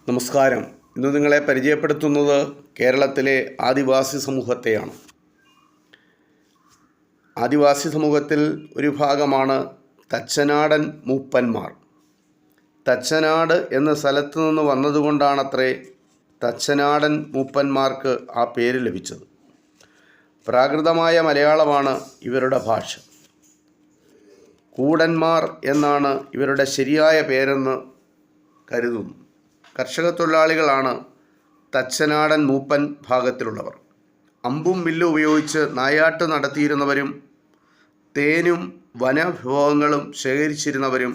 നമസ്കാരം. ഇന്ന് നിങ്ങളെ പരിചയപ്പെടുത്തുന്നത് കേരളത്തിലെ ആദിവാസി സമൂഹത്തെയാണ്. ആദിവാസി സമൂഹത്തിൽ ഒരു ഭാഗമാണ് തച്ചനാടൻ മൂപ്പന്മാർ. തച്ചനാട് എന്ന സ്ഥലത്തു നിന്ന് വന്നതുകൊണ്ടാണത്രേ തച്ചനാടൻ മൂപ്പന്മാർക്ക് ആ പേര് ലഭിച്ചത്. പ്രാകൃതമായ മലയാളമാണ് ഇവരുടെ ഭാഷ. കൂടന്മാർ എന്നാണ് ഇവരുടെ ശരിയായ പേരെന്ന് കരുതുന്നു. കർഷക തൊഴിലാളികളാണ് തച്ചനാടൻ മൂപ്പൻ ഭാഗത്തിലുള്ളവർ. അമ്പും വില്ലും ഉപയോഗിച്ച് നായാട്ട് നടത്തിയിരുന്നവരും തേനും വനവിഭവങ്ങളും ശേഖരിച്ചിരുന്നവരും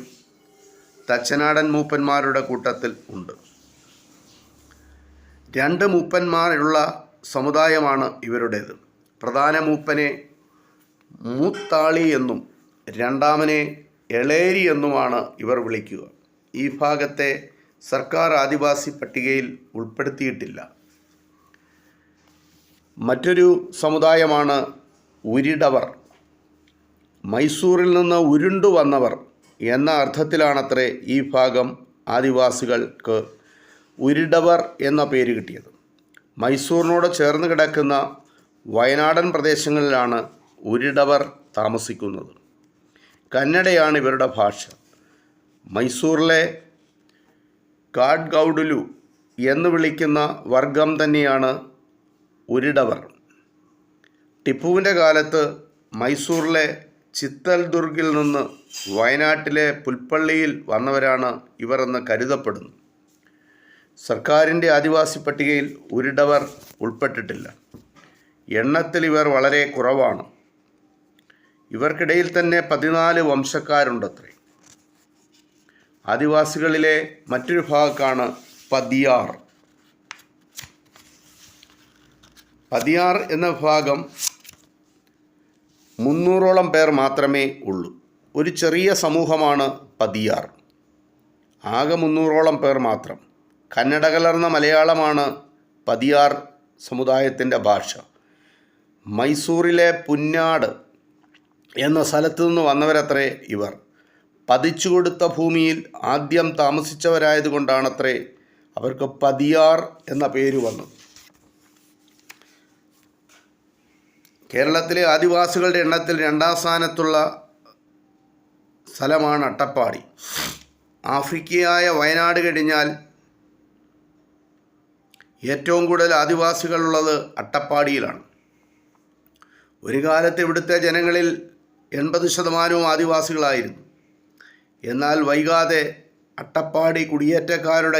തച്ചനാടൻ മൂപ്പന്മാരുടെ കൂട്ടത്തിൽ ഉണ്ട്. രണ്ട് മൂപ്പന്മാരുള്ള സമുദായമാണ് ഇവരുടേത്. പ്രധാന മൂപ്പനെ മൂത്താളി എന്നും രണ്ടാമനെ എളേരി എന്നുമാണ് ഇവർ വിളിക്കുക. ഈ ഭാഗത്തെ സർക്കാർ ആദിവാസി പട്ടികയിൽ ഉൾപ്പെടുത്തിയിട്ടില്ല. മറ്റൊരു സമുദായമാണ് ഉരിടവർ. മൈസൂരിൽ നിന്ന് ഉരുണ്ടു വന്നവർ എന്ന അർത്ഥത്തിലാണത്രേ ഈ ഭാഗം ആദിവാസികൾക്ക് ഉരിടവർ എന്ന പേര് കിട്ടിയത്. മൈസൂറിനോട് ചേർന്ന് കിടക്കുന്ന വയനാടൻ പ്രദേശങ്ങളിലാണ് ഉരിടവർ താമസിക്കുന്നത്. കന്നഡയാണ് ഇവരുടെ ഭാഷ. മൈസൂറിലെ കാഡ്ഗൗഡുലു എന്ന് വിളിക്കുന്ന വർഗം തന്നെയാണ് ഉരിടവർ. ടിപ്പുവിൻ്റെ കാലത്ത് മൈസൂറിലെ ചിത്തൽദുർഗിൽ നിന്ന് വയനാട്ടിലെ പുൽപ്പള്ളിയിൽ വന്നവരാണ് ഇവർ എന്ന് കരുതപ്പെടുന്നു. സർക്കാരിൻ്റെ ആദിവാസി പട്ടികയിൽ ഉരിടവർ ഉൾപ്പെട്ടിട്ടില്ല. എണ്ണത്തിൽ ഇവർ വളരെ കുറവാണ്. ഇവർക്കിടയിൽ തന്നെ 14 വംശക്കാരുണ്ടത്രേ. ആദിവാസികളിലെ മറ്റൊരു ഭാഗക്കാണ് പതിയാർ. പതിയാർ എന്ന ഭാഗം 300ഓളം പേർ മാത്രമേ ഉള്ളൂ. ഒരു ചെറിയ സമൂഹമാണ് പതിയാർ. ആകെ 300ഓളം പേർ മാത്രം. കന്നഡ കലർന്ന മലയാളമാണ് പതിയാർ സമുദായത്തിൻ്റെ ഭാഷ. മൈസൂറിലെ പുന്നാട് എന്ന സ്ഥലത്തു നിന്ന് വന്നവരത്രേ ഇവർ. പതിച്ചു കൊടുത്ത ഭൂമിയിൽ ആദ്യം താമസിച്ചവരായതുകൊണ്ടാണത്രേ അവർക്ക് പതിയാർ എന്ന പേര് വന്നത്. കേരളത്തിലെ ആദിവാസികളുടെ എണ്ണത്തിൽ 2ാം സ്ഥാനത്തുള്ള സ്ഥലമാണ് അട്ടപ്പാടി. ആഫ്രിക്കയായ വയനാട് കഴിഞ്ഞാൽ ഏറ്റവും കൂടുതൽ ആദിവാസികളുള്ളത് അട്ടപ്പാടിയിലാണ്. ഒരു കാലത്ത് ഇവിടുത്തെ ജനങ്ങളിൽ 80% ആദിവാസികളായിരുന്നു. എന്നാൽ വൈകാതെ അട്ടപ്പാടി കുടിയേറ്റക്കാരുടെ